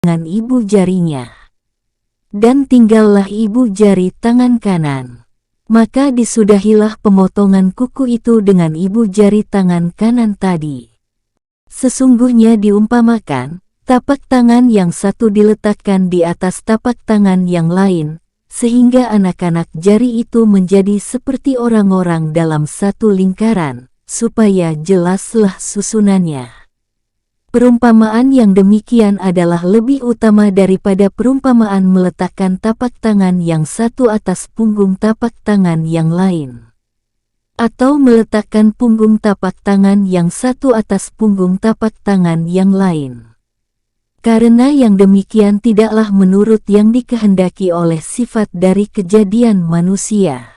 dengan ibu jarinya. Dan tinggallah ibu jari tangan kanan. Maka disudahilah pemotongan kuku itu dengan ibu jari tangan kanan tadi. Sesungguhnya diumpamakan, tapak tangan yang satu diletakkan di atas tapak tangan yang lain, sehingga anak-anak jari itu menjadi seperti orang-orang dalam satu lingkaran, supaya jelaslah susunannya. Perumpamaan yang demikian adalah lebih utama daripada perumpamaan meletakkan tapak tangan yang satu atas punggung tapak tangan yang lain, atau meletakkan punggung tapak tangan yang satu atas punggung tapak tangan yang lain. Karena yang demikian tidaklah menurut yang dikehendaki oleh sifat dari kejadian manusia.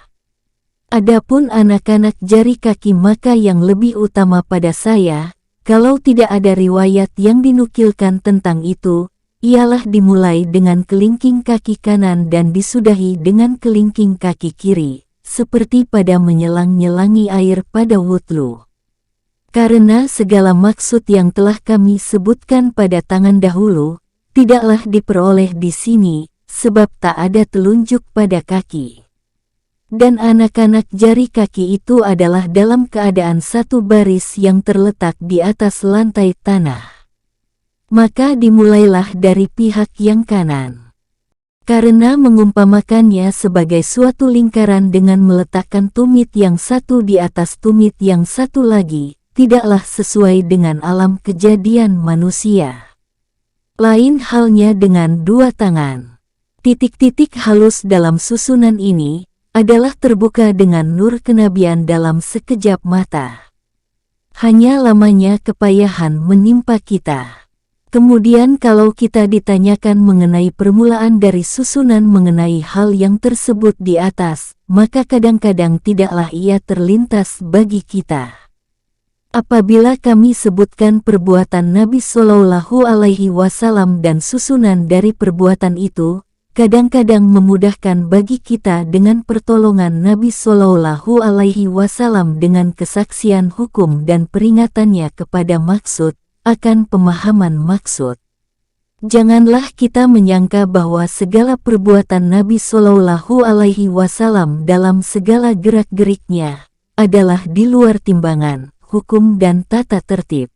Adapun anak-anak jari kaki, maka yang lebih utama pada saya, kalau tidak ada riwayat yang dinukilkan tentang itu, ialah dimulai dengan kelingking kaki kanan dan disudahi dengan kelingking kaki kiri, seperti pada menyelang-nyelangi air pada wudhu. Karena segala maksud yang telah kami sebutkan pada tangan dahulu, tidaklah diperoleh di sini, sebab tak ada telunjuk pada kaki. Dan anak-anak jari kaki itu adalah dalam keadaan satu baris yang terletak di atas lantai tanah. Maka dimulailah dari pihak yang kanan. Karena mengumpamakannya sebagai suatu lingkaran dengan meletakkan tumit yang satu di atas tumit yang satu lagi, tidaklah sesuai dengan alam kejadian manusia. Lain halnya dengan dua tangan. Titik-titik halus dalam susunan ini adalah terbuka dengan nur kenabian dalam sekejap mata. Hanya lamanya kepayahan menimpa kita. Kemudian kalau kita ditanyakan mengenai permulaan dari susunan mengenai hal yang tersebut di atas, maka kadang-kadang tidaklah ia terlintas bagi kita. Apabila kami sebutkan perbuatan Nabi Shallallahu Alaihi Wasallam dan susunan dari perbuatan itu, kadang-kadang memudahkan bagi kita dengan pertolongan Nabi Shallallahu Alaihi Wasallam dengan kesaksian hukum dan peringatannya kepada maksud, akan pemahaman maksud. Janganlah kita menyangka bahwa segala perbuatan Nabi Shallallahu Alaihi Wasallam dalam segala gerak-geriknya adalah di luar timbangan, hukum dan tata tertib.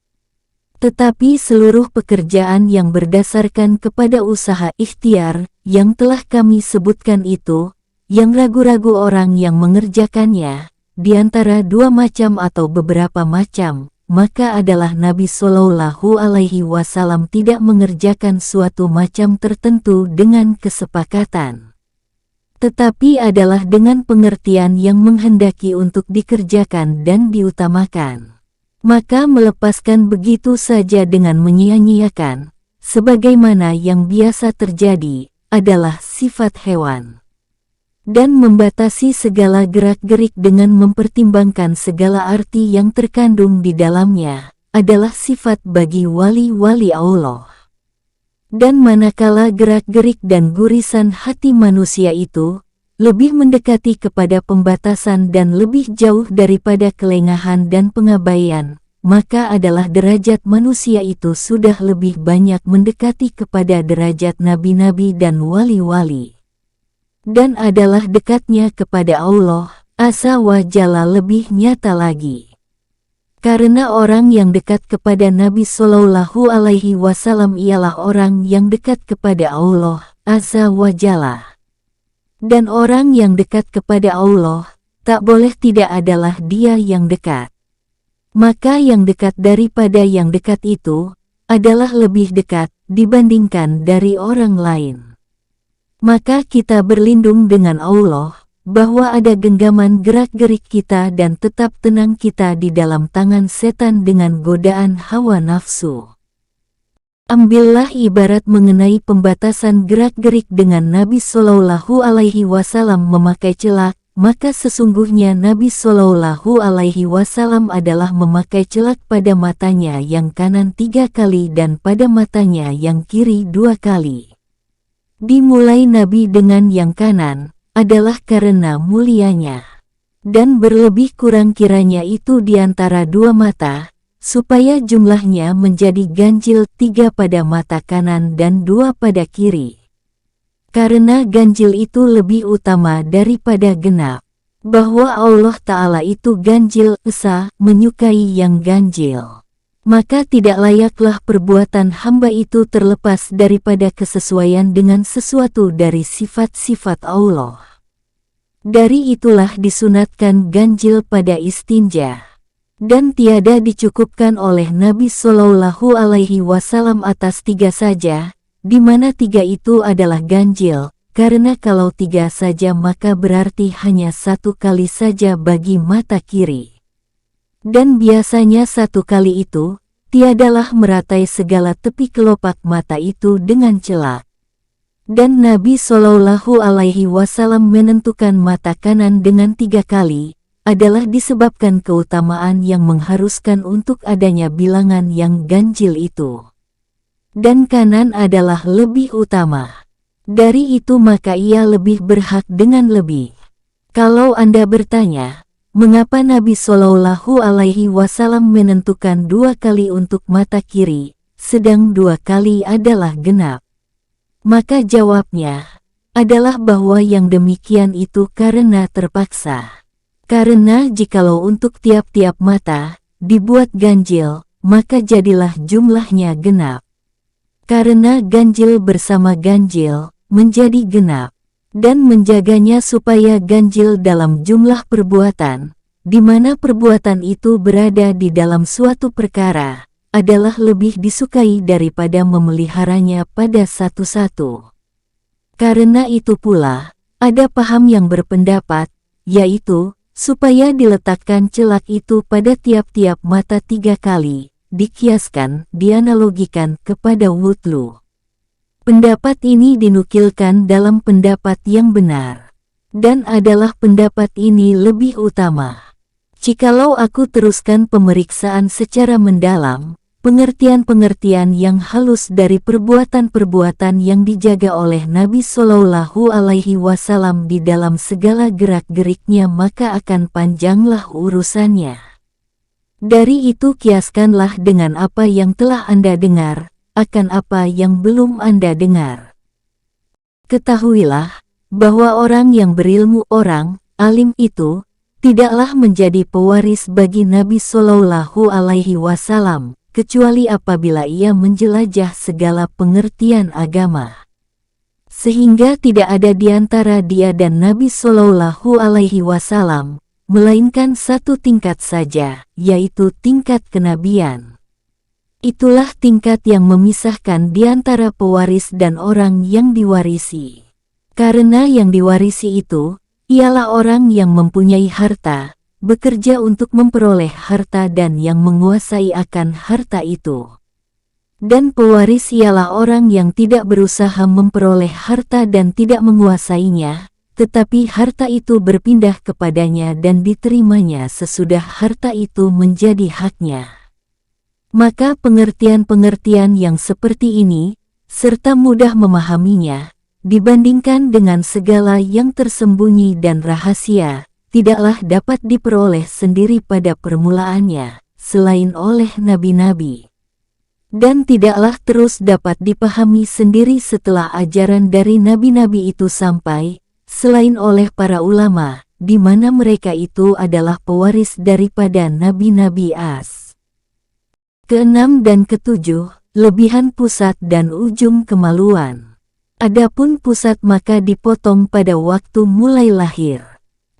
Tetapi seluruh pekerjaan yang berdasarkan kepada usaha ikhtiar, yang telah kami sebutkan itu, yang ragu-ragu orang yang mengerjakannya, di antara dua macam atau beberapa macam, maka adalah Nabi Shallallahu Alaihi Wasallam tidak mengerjakan suatu macam tertentu dengan kesepakatan. Tetapi adalah dengan pengertian yang menghendaki untuk dikerjakan dan diutamakan. Maka melepaskan begitu saja dengan menyia-nyiakan, sebagaimana yang biasa terjadi, adalah sifat hewan. Dan membatasi segala gerak-gerik dengan mempertimbangkan segala arti yang terkandung di dalamnya, adalah sifat bagi wali-wali Allah. Dan manakala gerak-gerik dan gurisan hati manusia itu lebih mendekati kepada pembatasan dan lebih jauh daripada kelengahan dan pengabaian, maka adalah derajat manusia itu sudah lebih banyak mendekati kepada derajat nabi-nabi dan wali-wali. Dan adalah dekatnya kepada Allah Azza wa Jalla lebih nyata lagi. Karena orang yang dekat kepada Nabi Shallallahu Alaihi Wasallam ialah orang yang dekat kepada Allah Azza wa Jalla. Dan orang yang dekat kepada Allah, tak boleh tidak adalah dia yang dekat. Maka yang dekat daripada yang dekat itu, adalah lebih dekat dibandingkan dari orang lain. Maka kita berlindung dengan Allah, bahwa ada genggaman gerak-gerik kita dan tetap tenang kita di dalam tangan setan dengan godaan hawa nafsu. Ambillah ibarat mengenai pembatasan gerak-gerik dengan Nabi Shallallahu Alaihi Wasallam memakai celak, maka sesungguhnya Nabi Shallallahu Alaihi Wasallam adalah memakai celak pada matanya yang kanan 3 kali dan pada matanya yang kiri 2 kali. Dimulai Nabi dengan yang kanan, adalah karena mulianya. Dan berlebih kurang kiranya itu di antara 2 mata, supaya jumlahnya menjadi ganjil 3 pada mata kanan dan 2 pada kiri. Karena ganjil itu lebih utama daripada genap. Bahwa Allah Ta'ala itu ganjil esa, menyukai yang ganjil. Maka tidak layaklah perbuatan hamba itu terlepas daripada kesesuaian dengan sesuatu dari sifat-sifat Allah. Dari itulah disunatkan ganjil pada istinja. Dan tiada dicukupkan oleh Nabi Shallallahu Alaihi Wasallam atas 3 saja, di mana 3 itu adalah ganjil, karena kalau 3 saja maka berarti hanya 1 kali saja bagi mata kiri. Dan biasanya 1 kali itu, tiadalah meratai segala tepi kelopak mata itu dengan celak. Dan Nabi Shallallahu Alaihi Wasallam menentukan mata kanan dengan 3 kali, adalah disebabkan keutamaan yang mengharuskan untuk adanya bilangan yang ganjil itu. Dan kanan adalah lebih utama. Dari itu maka ia lebih berhak dengan lebih. Kalau Anda bertanya, mengapa Nabi Shallallahu Alaihi Wasallam menentukan 2 kali untuk mata kiri, sedang 2 kali adalah genap? Maka jawabnya adalah bahwa yang demikian itu karena terpaksa. Karena jikalau untuk tiap-tiap mata dibuat ganjil, maka jadilah jumlahnya genap. Karena ganjil bersama ganjil menjadi genap, dan menjaganya supaya ganjil dalam jumlah perbuatan, di mana perbuatan itu berada di dalam suatu perkara, adalah lebih disukai daripada memeliharanya pada satu-satu. Karena itu pula, ada paham yang berpendapat, yaitu, supaya diletakkan celak itu pada tiap-tiap mata 3 kali, dikiaskan, dianalogikan kepada wudhu. Pendapat ini dinukilkan dalam pendapat yang benar, dan adalah pendapat ini lebih utama. Jikalau aku teruskan pemeriksaan secara mendalam, pengertian-pengertian yang halus dari perbuatan-perbuatan yang dijaga oleh Nabi Shallallahu Alaihi Wasallam di dalam segala gerak-geriknya, maka akan panjanglah urusannya. Dari itu kiaskanlah dengan apa yang telah Anda dengar, akan apa yang belum Anda dengar. Ketahuilah, bahwa orang yang berilmu orang, alim itu, tidaklah menjadi pewaris bagi Nabi Shallallahu Alaihi Wasallam, kecuali apabila ia menjelajah segala pengertian agama. Sehingga tidak ada di antara dia dan Nabi Shallallahu Alaihi Wasallam, melainkan 1 tingkat saja, yaitu tingkat kenabian. Itulah tingkat yang memisahkan di antara pewaris dan orang yang diwarisi. Karena yang diwarisi itu, ialah orang yang mempunyai harta, bekerja untuk memperoleh harta dan yang menguasai akan harta itu. Dan pewaris ialah orang yang tidak berusaha memperoleh harta dan tidak menguasainya, tetapi harta itu berpindah kepadanya dan diterimanya sesudah harta itu menjadi haknya. Maka pengertian-pengertian yang seperti ini, serta mudah memahaminya, dibandingkan dengan segala yang tersembunyi dan rahasia, tidaklah dapat diperoleh sendiri pada permulaannya, selain oleh nabi-nabi. Dan tidaklah terus dapat dipahami sendiri setelah ajaran dari nabi-nabi itu sampai, selain oleh para ulama, di mana mereka itu adalah pewaris daripada nabi-nabi as. Keenam dan ketujuh, lebihan pusat dan ujung kemaluan. Adapun pusat maka dipotong pada waktu mulai lahir.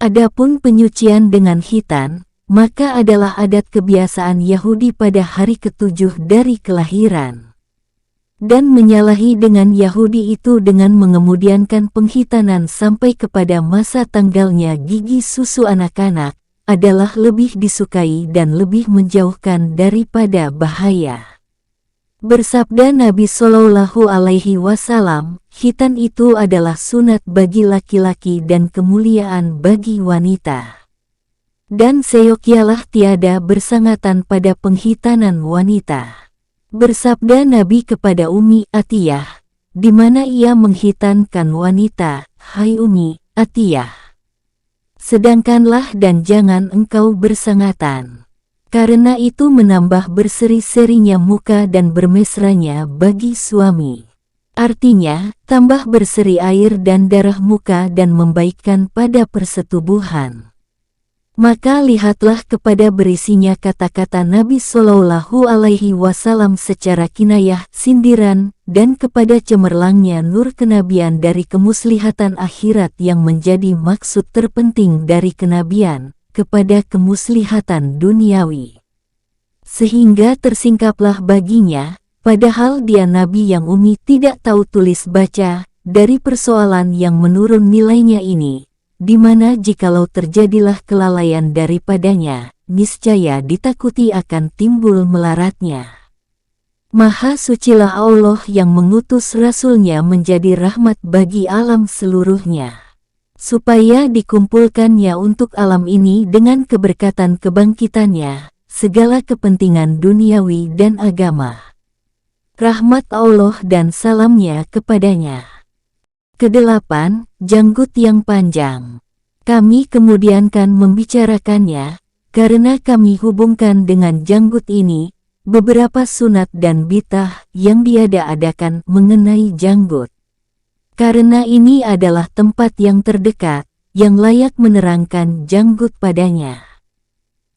Adapun penyucian dengan khitan, maka adalah adat kebiasaan Yahudi pada hari ke-7 dari kelahiran. Dan menyalahi dengan Yahudi itu dengan mengemudiankan penghitanan sampai kepada masa tanggalnya gigi susu anak-anak, adalah lebih disukai dan lebih menjauhkan daripada bahaya. Bersabda Nabi Shallallahu Alaihi Wasallam, khitan itu adalah sunat bagi laki-laki dan kemuliaan bagi wanita. Dan seyogialah tiada bersangatan pada penghitanan wanita. Bersabda Nabi kepada Ummi Atiyah, di mana ia menghitankan wanita, "Hai Ummi Atiyah, sedangkanlah dan jangan engkau bersangatan." Karena itu menambah berseri-serinya muka dan bermesranya bagi suami. Artinya, tambah berseri air dan darah muka dan membaikkan pada persetubuhan. Maka lihatlah kepada berisinya kata-kata Nabi Shallallahu Alaihi Wasallam secara kinayah, sindiran, dan kepada cemerlangnya nur kenabian dari kemuslihatan akhirat yang menjadi maksud terpenting dari kenabian, kepada kemuslihatan duniawi. Sehingga tersingkaplah baginya, padahal dia Nabi yang ummi tidak tahu tulis baca, dari persoalan yang menurun nilainya ini, di mana jikalau terjadilah kelalaian daripadanya, niscaya ditakuti akan timbul melaratnya. Maha sucilah Allah yang mengutus Rasul-Nya menjadi rahmat bagi alam seluruhnya, supaya dikumpulkannya untuk alam ini dengan keberkatan kebangkitannya, segala kepentingan duniawi dan agama. Rahmat Allah dan salamnya kepadanya. Kedelapan, janggut yang panjang. Kami kemudian kan membicarakannya, karena kami hubungkan dengan janggut ini, beberapa sunat dan bid'ah yang diada-adakan mengenai janggut. Karena ini adalah tempat yang terdekat, yang layak menerangkan janggut padanya.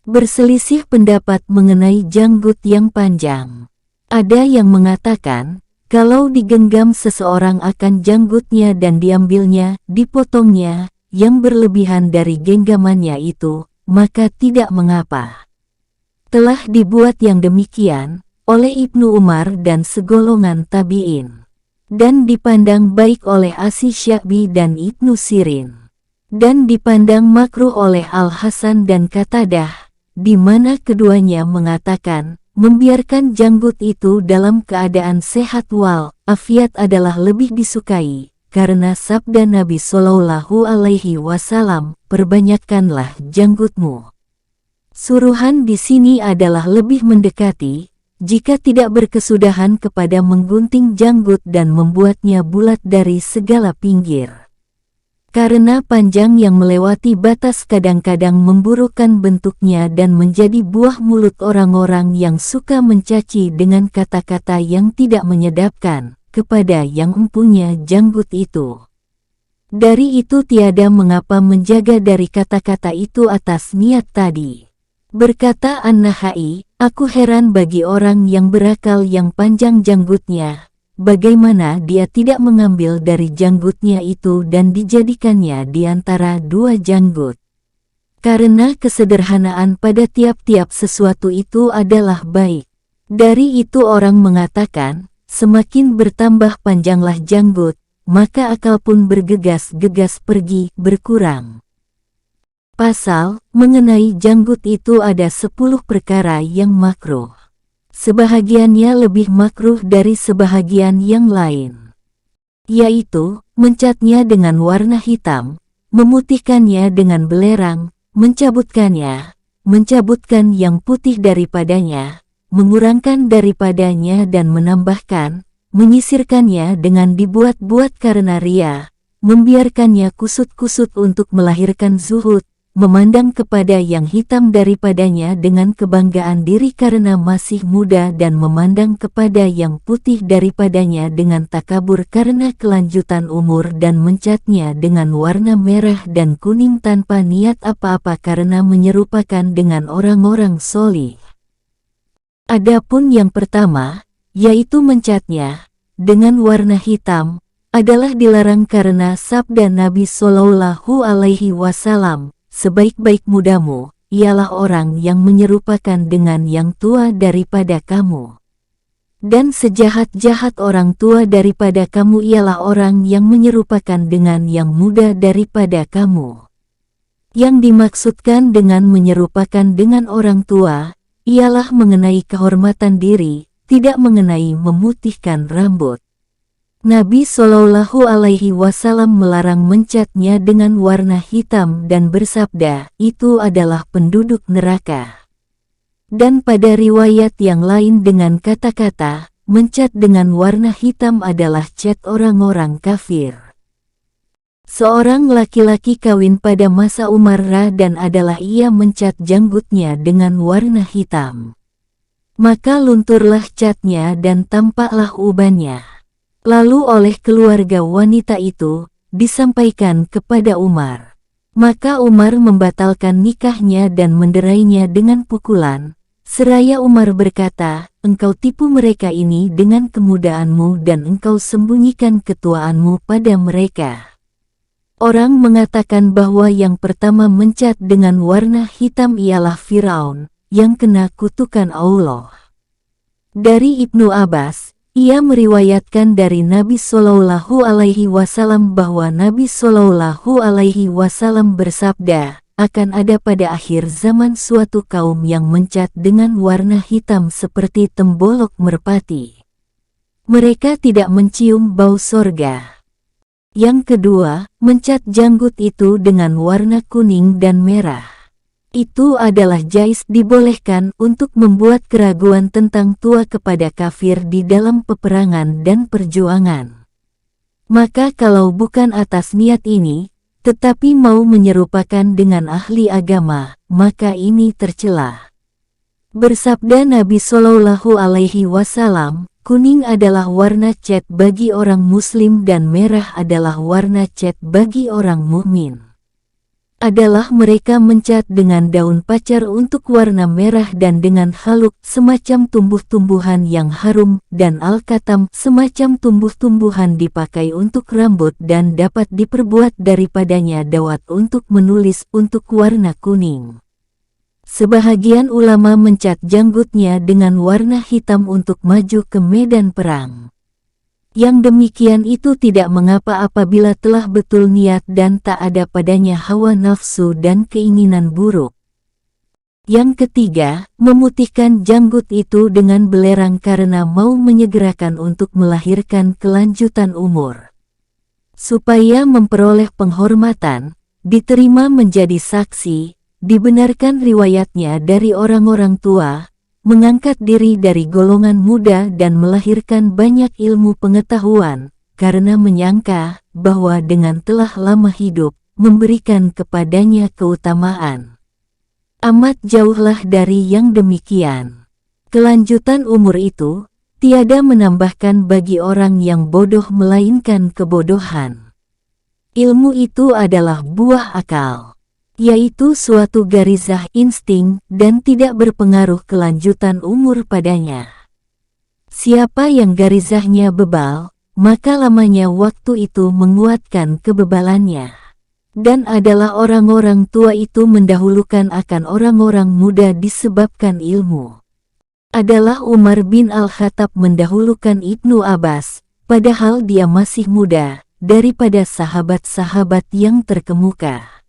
Berselisih pendapat mengenai janggut yang panjang. Ada yang mengatakan, kalau digenggam seseorang akan janggutnya dan diambilnya, dipotongnya, yang berlebihan dari genggamannya itu, maka tidak mengapa. Telah dibuat yang demikian, oleh Ibnu Umar dan segolongan tabi'in. Dan dipandang baik oleh Asy-Sya'bi dan Ibnu Sirin. Dan dipandang makruh oleh Al-Hasan dan Qatadah, di mana keduanya mengatakan, membiarkan janggut itu dalam keadaan sehat wal afiat adalah lebih disukai, karena sabda Nabi Shallallahu Alaihi Wasallam, perbanyakkanlah janggutmu. Suruhan di sini adalah lebih mendekati, jika tidak berkesudahan kepada menggunting janggut dan membuatnya bulat dari segala pinggir. Karena panjang yang melewati batas kadang-kadang memburukkan bentuknya dan menjadi buah mulut orang-orang yang suka mencaci dengan kata-kata yang tidak menyedapkan, kepada yang empunya janggut itu. Dari itu tiada mengapa menjaga dari kata-kata itu atas niat tadi. Berkata An-Nahai, aku heran bagi orang yang berakal yang panjang janggutnya, bagaimana dia tidak mengambil dari janggutnya itu dan dijadikannya di antara dua janggut. Karena kesederhanaan pada tiap-tiap sesuatu itu adalah baik. Dari itu orang mengatakan, semakin bertambah panjanglah janggut, maka akal pun bergegas-gegas pergi, berkurang. Pasal, mengenai janggut itu ada 10 perkara yang makruh. Sebahagiannya lebih makruh dari sebahagian yang lain, yaitu mencatnya dengan warna hitam, memutihkannya dengan belerang, mencabutkan yang putih daripadanya, mengurangkan daripadanya dan menambahkan, menyisirkannya dengan dibuat-buat karena ria, membiarkannya kusut-kusut untuk melahirkan zuhud, memandang kepada yang hitam daripadanya dengan kebanggaan diri karena masih muda dan memandang kepada yang putih daripadanya dengan takabur karena kelanjutan umur dan mencatnya dengan warna merah dan kuning tanpa niat apa-apa karena menyerupakan dengan orang-orang solih. Adapun yang pertama, yaitu mencatnya dengan warna hitam, adalah dilarang karena sabda Nabi Shallallahu Alaihi Wasallam, sebaik-baik mudamu, ialah orang yang menyerupakan dengan yang tua daripada kamu. Dan sejahat-jahat orang tua daripada kamu ialah orang yang menyerupakan dengan yang muda daripada kamu. Yang dimaksudkan dengan menyerupakan dengan orang tua, ialah mengenai kehormatan diri, tidak mengenai memutihkan rambut. Nabi Shallallahu Alaihi Wasallam melarang mencatnya dengan warna hitam dan bersabda, itu adalah penduduk neraka. Dan pada riwayat yang lain dengan kata-kata, mencat dengan warna hitam adalah cat orang-orang kafir. Seorang laki-laki kawin pada masa Umar dan adalah ia mencat janggutnya dengan warna hitam. Maka lunturlah catnya dan tampaklah ubannya. Lalu oleh keluarga wanita itu, disampaikan kepada Umar. Maka Umar membatalkan nikahnya dan menderainya dengan pukulan. Seraya Umar berkata, "Engkau tipu mereka ini dengan kemudahanmu dan engkau sembunyikan ketuaanmu pada mereka." Orang mengatakan bahwa yang pertama mencat dengan warna hitam ialah Firaun, yang kena kutukan Allah. Dari Ibnu Abbas, ia meriwayatkan dari Nabi Shallallahu Alaihi Wasallam bahwa Nabi Shallallahu Alaihi Wasallam bersabda, akan ada pada akhir zaman suatu kaum yang mencat dengan warna hitam seperti tembolok merpati. Mereka tidak mencium bau sorga. Yang kedua, mencat janggut itu dengan warna kuning dan merah. Itu adalah jais dibolehkan untuk membuat keraguan tentang tua kepada kafir di dalam peperangan dan perjuangan. Maka kalau bukan atas niat ini, tetapi mau menyerupakan dengan ahli agama, maka ini tercela. Bersabda Nabi Shallallahu Alaihi Wasallam, kuning adalah warna cat bagi orang muslim dan merah adalah warna cat bagi orang mukmin. Adalah mereka mencat dengan daun pacar untuk warna merah dan dengan haluk semacam tumbuh-tumbuhan yang harum dan al-katam semacam tumbuh-tumbuhan dipakai untuk rambut dan dapat diperbuat daripadanya dawat untuk menulis untuk warna kuning. Sebahagian ulama mencat janggutnya dengan warna hitam untuk maju ke medan perang. Yang demikian itu tidak mengapa apabila telah betul niat dan tak ada padanya hawa nafsu dan keinginan buruk. Yang ketiga, memutihkan janggut itu dengan belerang karena mau menyegerakan untuk melahirkan kelanjutan umur. Supaya memperoleh penghormatan, diterima menjadi saksi, dibenarkan riwayatnya dari orang-orang tua, mengangkat diri dari golongan muda dan melahirkan banyak ilmu pengetahuan, karena menyangka bahwa dengan telah lama hidup, memberikan kepadanya keutamaan. Amat jauhlah dari yang demikian. Kelanjutan umur itu, tiada menambahkan bagi orang yang bodoh melainkan kebodohan. Ilmu itu adalah buah akal, yaitu suatu garizah insting dan tidak berpengaruh kelanjutan umur padanya. Siapa yang garizahnya bebal, maka lamanya waktu itu menguatkan kebebalannya. Dan adalah orang-orang tua itu mendahulukan akan orang-orang muda disebabkan ilmu. Adalah Umar bin Al-Khattab mendahulukan Ibnu Abbas, padahal dia masih muda, daripada sahabat-sahabat yang terkemuka.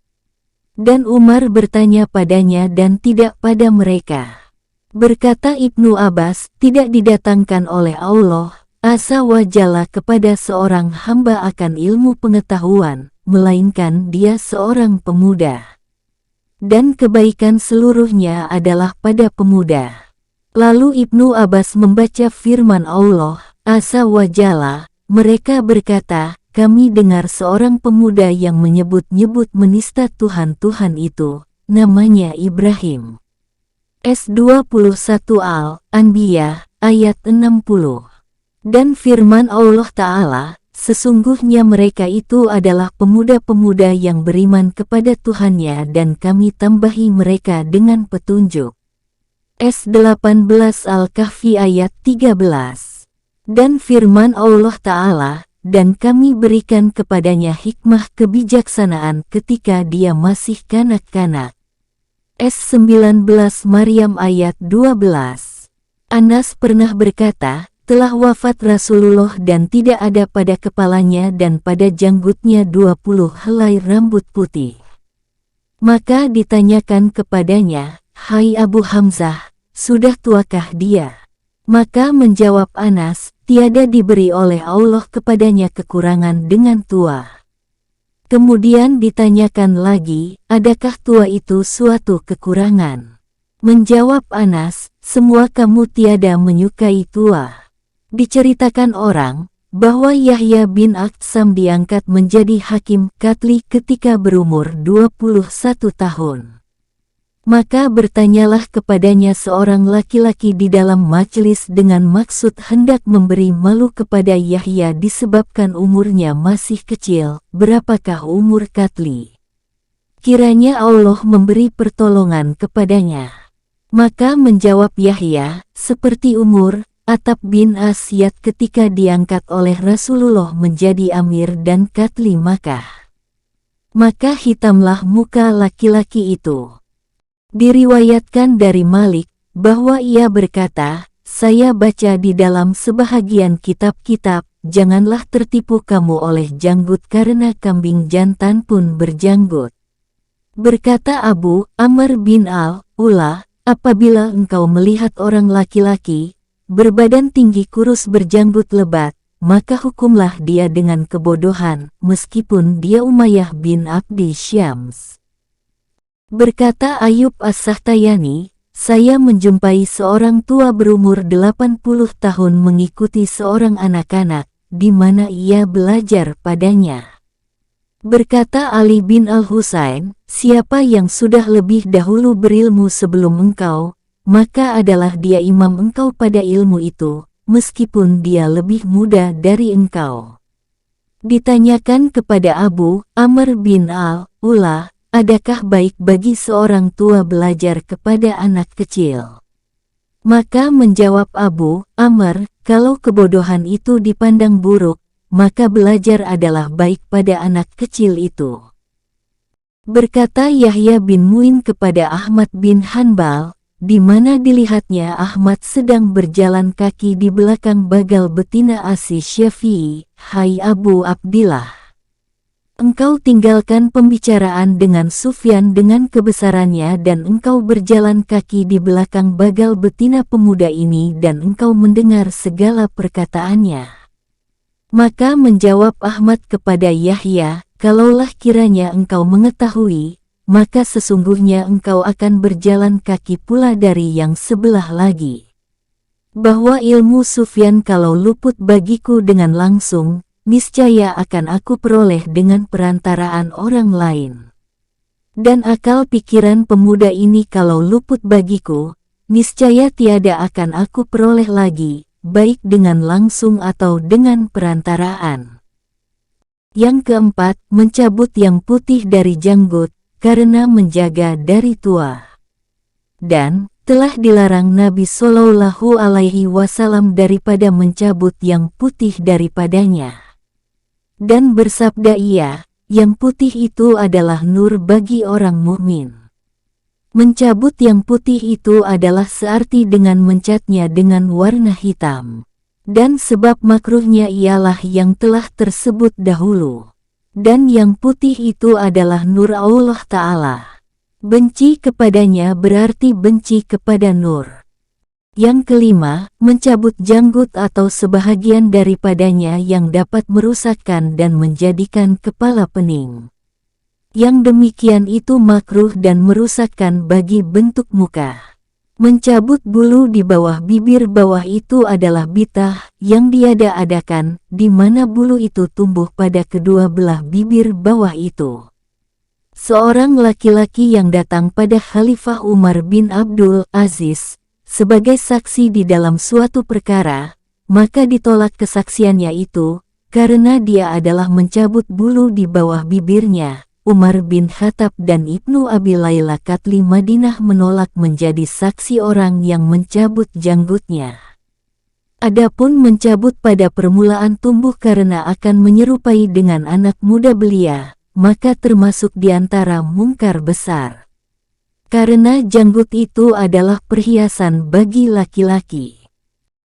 Dan Umar bertanya padanya dan tidak pada mereka. Berkata Ibnu Abbas, tidak didatangkan oleh Allah Azza wa Jalla kepada seorang hamba akan ilmu pengetahuan, melainkan dia seorang pemuda. Dan kebaikan seluruhnya adalah pada pemuda. Lalu Ibnu Abbas membaca firman Allah Azza wa Jalla, mereka berkata, kami dengar seorang pemuda yang menyebut-nyebut menista Tuhan-Tuhan itu, namanya Ibrahim. S21 Al-Anbiya, ayat 60. Dan firman Allah Ta'ala, sesungguhnya mereka itu adalah pemuda-pemuda yang beriman kepada Tuhannya dan kami tambahi mereka dengan petunjuk. S18 Al-Kahfi ayat 13. Dan firman Allah Ta'ala, dan kami berikan kepadanya hikmah kebijaksanaan ketika dia masih kanak-kanak. S19 Maryam ayat 12. Anas pernah berkata, telah wafat Rasulullah dan tidak ada pada kepalanya dan pada janggutnya 20 helai rambut putih. Maka ditanyakan kepadanya, hai Abu Hamzah, sudah tuakah dia? Maka menjawab Anas, tiada diberi oleh Allah kepadanya kekurangan dengan tua. Kemudian ditanyakan lagi, adakah tua itu suatu kekurangan? Menjawab Anas, semua kamu tiada menyukai tua. Diceritakan orang, bahwa Yahya bin Aqsam diangkat menjadi hakim Qatli ketika berumur 21 tahun. Maka bertanyalah kepadanya seorang laki-laki di dalam majelis dengan maksud hendak memberi malu kepada Yahya disebabkan umurnya masih kecil, berapakah umur Qatli? Kiranya Allah memberi pertolongan kepadanya. Maka menjawab Yahya, seperti umur Attab bin Asyad ketika diangkat oleh Rasulullah menjadi amir dan Qatli Makkah. Maka hitamlah muka laki-laki itu. Diriwayatkan dari Malik, bahwa ia berkata, saya baca di dalam sebahagian kitab-kitab, janganlah tertipu kamu oleh janggut karena kambing jantan pun berjanggut. Berkata Abu Amr bin al-Ula, apabila engkau melihat orang laki-laki, berbadan tinggi kurus berjanggut lebat, maka hukumlah dia dengan kebodohan, meskipun dia Umayyah bin Abdi Syams. Berkata Ayub As-Sakhtiyani, saya menjumpai seorang tua berumur 80 tahun mengikuti seorang anak-anak, di mana ia belajar padanya. Berkata Ali bin Al-Husain, siapa yang sudah lebih dahulu berilmu sebelum engkau, maka adalah dia imam engkau pada ilmu itu, meskipun dia lebih muda dari engkau. Ditanyakan kepada Abu Amr bin al-Ula, adakah baik bagi seorang tua belajar kepada anak kecil? Maka menjawab Abu Amr, kalau kebodohan itu dipandang buruk, maka belajar adalah baik pada anak kecil itu. Berkata Yahya bin Mu'in kepada Ahmad bin Hanbal, di mana dilihatnya Ahmad sedang berjalan kaki di belakang bagal betina Asy Syafi'i, hai Abu Abdillah. Engkau tinggalkan pembicaraan dengan Sufyan dengan kebesarannya dan engkau berjalan kaki di belakang bagal betina pemuda ini dan engkau mendengar segala perkataannya. Maka menjawab Ahmad kepada Yahya, kalaulah kiranya engkau mengetahui, maka sesungguhnya engkau akan berjalan kaki pula dari yang sebelah lagi. Bahwa ilmu Sufyan kalau luput bagiku dengan langsung, niscaya akan aku peroleh dengan perantaraan orang lain. Dan akal pikiran pemuda ini kalau luput bagiku, niscaya tiada akan aku peroleh lagi, baik dengan langsung atau dengan perantaraan. Yang keempat, mencabut yang putih dari janggut, karena menjaga dari tua. Dan telah dilarang Nabi Shallallahu Alaihi Wasallam daripada mencabut yang putih daripadanya. Dan bersabda ia, yang putih itu adalah nur bagi orang mukmin. Mencabut yang putih itu adalah searti dengan mencatnya dengan warna hitam. Dan sebab makruhnya ialah yang telah tersebut dahulu. Dan yang putih itu adalah nur Allah Ta'ala. Benci kepadanya berarti benci kepada nur. Yang kelima, mencabut janggut atau sebahagian daripadanya yang dapat merusakkan dan menjadikan kepala pening. Yang demikian itu makruh dan merusakkan bagi bentuk muka. Mencabut bulu di bawah bibir bawah itu adalah bid'ah yang diada-adakan, di mana bulu itu tumbuh pada kedua belah bibir bawah itu. Seorang laki-laki yang datang pada Khalifah Umar bin Abdul Aziz, sebagai saksi di dalam suatu perkara, maka ditolak kesaksiannya itu, karena dia adalah mencabut bulu di bawah bibirnya. Umar bin Khattab dan Ibnu Abi Layla Qatli Madinah menolak menjadi saksi orang yang mencabut janggutnya. Adapun mencabut pada permulaan tumbuh karena akan menyerupai dengan anak muda belia, maka termasuk di antara mungkar besar. Karena janggut itu adalah perhiasan bagi laki-laki.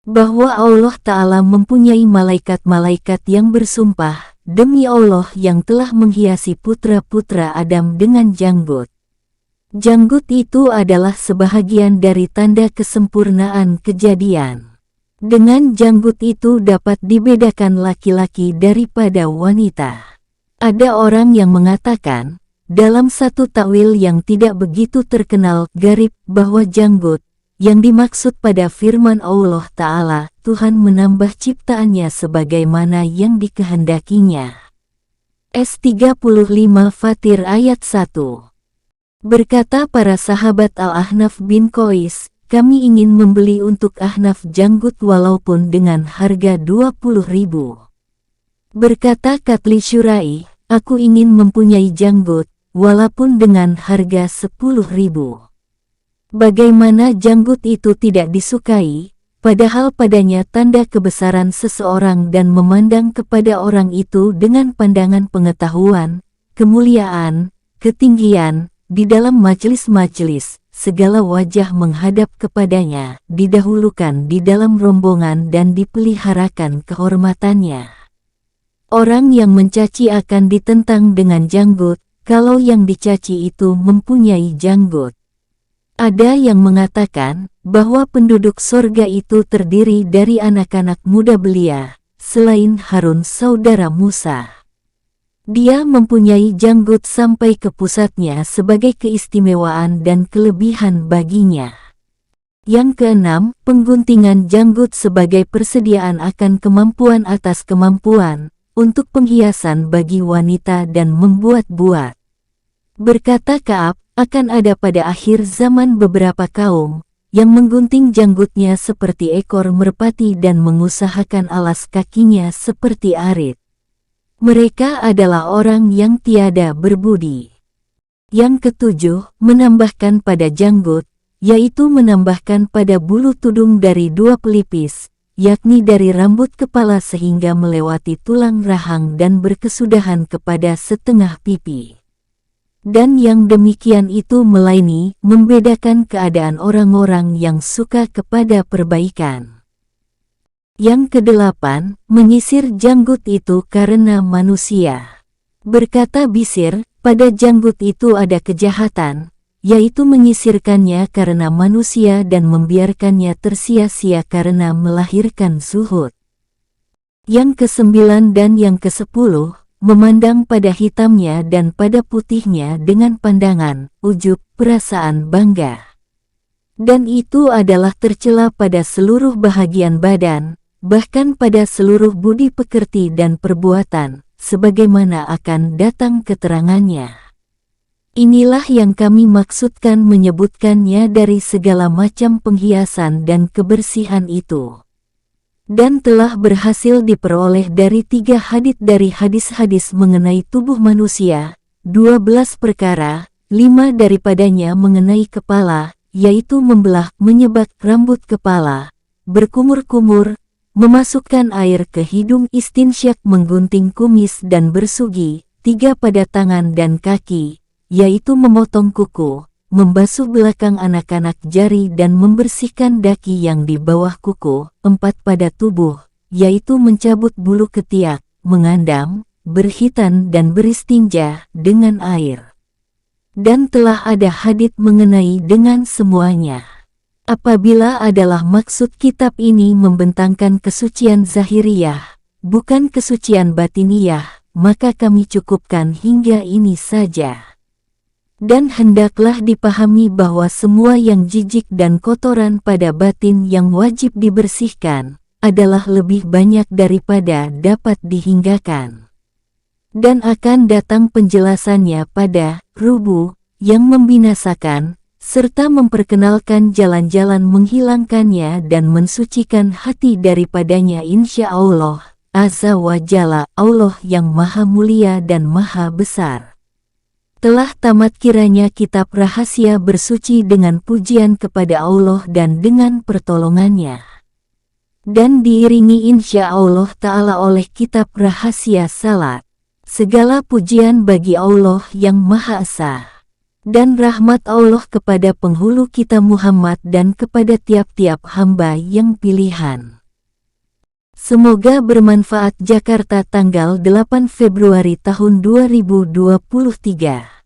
Bahwa Allah Ta'ala mempunyai malaikat-malaikat yang bersumpah, demi Allah yang telah menghiasi putra-putra Adam dengan janggut. Janggut itu adalah sebahagian dari tanda kesempurnaan kejadian. Dengan janggut itu dapat dibedakan laki-laki daripada wanita. Ada orang yang mengatakan, dalam satu takwil yang tidak begitu terkenal, gharib, bahwa janggut, yang dimaksud pada firman Allah Ta'ala, Tuhan menambah ciptaannya sebagaimana yang dikehendakinya. S35 Fatir ayat 1. Berkata para sahabat Al-Ahnaf bin Qais, kami ingin membeli untuk Ahnaf janggut walaupun dengan harga 20.000. Berkata Katli Syurai, aku ingin mempunyai janggut, walaupun dengan harga 10.000. Bagaimana janggut itu tidak disukai, padahal padanya tanda kebesaran seseorang dan memandang kepada orang itu dengan pandangan pengetahuan, kemuliaan, ketinggian, di dalam majelis-majelis, segala wajah menghadap kepadanya, didahulukan di dalam rombongan dan dipeliharakan kehormatannya. Orang yang mencaci akan ditentang dengan janggut, kalau yang dicaci itu mempunyai janggut. Ada yang mengatakan bahwa penduduk sorga itu terdiri dari anak-anak muda belia, selain Harun saudara Musa. Dia mempunyai janggut sampai ke pusatnya sebagai keistimewaan dan kelebihan baginya. Yang keenam, pengguntingan janggut sebagai persediaan akan kemampuan atas kemampuan, untuk penghiasan bagi wanita dan membuat-buat. Berkata Ka'ab, akan ada pada akhir zaman beberapa kaum, yang menggunting janggutnya seperti ekor merpati dan mengusahakan alas kakinya seperti arit. Mereka adalah orang yang tiada berbudi. Yang ketujuh, menambahkan pada janggut, yaitu menambahkan pada bulu tudung dari 2 pelipis, yakni dari rambut kepala sehingga melewati tulang rahang dan berkesudahan kepada setengah pipi. Dan yang demikian itu melaini, membedakan keadaan orang-orang yang suka kepada perbaikan. Yang kedelapan, menyisir janggut itu karena manusia. Berkata Bisir, pada janggut itu ada kejahatan, yaitu menyisirkannya karena manusia dan membiarkannya tersia-sia karena melahirkan zuhud. Yang kesembilan dan yang kesepuluh, memandang pada hitamnya dan pada putihnya dengan pandangan, ujub, perasaan bangga. Dan itu adalah tercela pada seluruh bahagian badan, bahkan pada seluruh budi pekerti dan perbuatan, sebagaimana akan datang keterangannya. Inilah yang kami maksudkan menyebutkannya dari segala macam penghiasan dan kebersihan itu. Dan telah berhasil diperoleh dari 3 hadits dari hadis-hadis mengenai tubuh manusia, 12 perkara, 5 daripadanya mengenai kepala, yaitu membelah, menyebak rambut kepala, berkumur-kumur, memasukkan air ke hidung, istinsyak, menggunting kumis dan bersugi, 3 pada tangan dan kaki, yaitu memotong kuku, membasuh belakang anak-anak jari dan membersihkan daki yang di bawah kuku, 4 pada tubuh, yaitu mencabut bulu ketiak, mengandam, berhitan dan beristinja dengan air. Dan telah ada hadits mengenai dengan semuanya. Apabila adalah maksud kitab ini membentangkan kesucian zahiriyah, bukan kesucian batiniyah, maka kami cukupkan hingga ini saja. Dan hendaklah dipahami bahwa semua yang jijik dan kotoran pada batin yang wajib dibersihkan, adalah lebih banyak daripada dapat dihinggakan. Dan akan datang penjelasannya pada rubu, yang membinasakan, serta memperkenalkan jalan-jalan menghilangkannya dan mensucikan hati daripadanya insya Allah, Azza wa Jalla, Allah yang maha mulia dan maha besar. Telah tamat kiranya kitab rahasia bersuci dengan pujian kepada Allah dan dengan pertolongannya. Dan diiringi insya Allah Ta'ala oleh kitab rahasia salat. Segala pujian bagi Allah yang Maha Esa. Dan rahmat Allah kepada penghulu kita Muhammad dan kepada tiap-tiap hamba yang pilihan. Semoga bermanfaat. Jakarta, tanggal 8 Februari tahun 2023.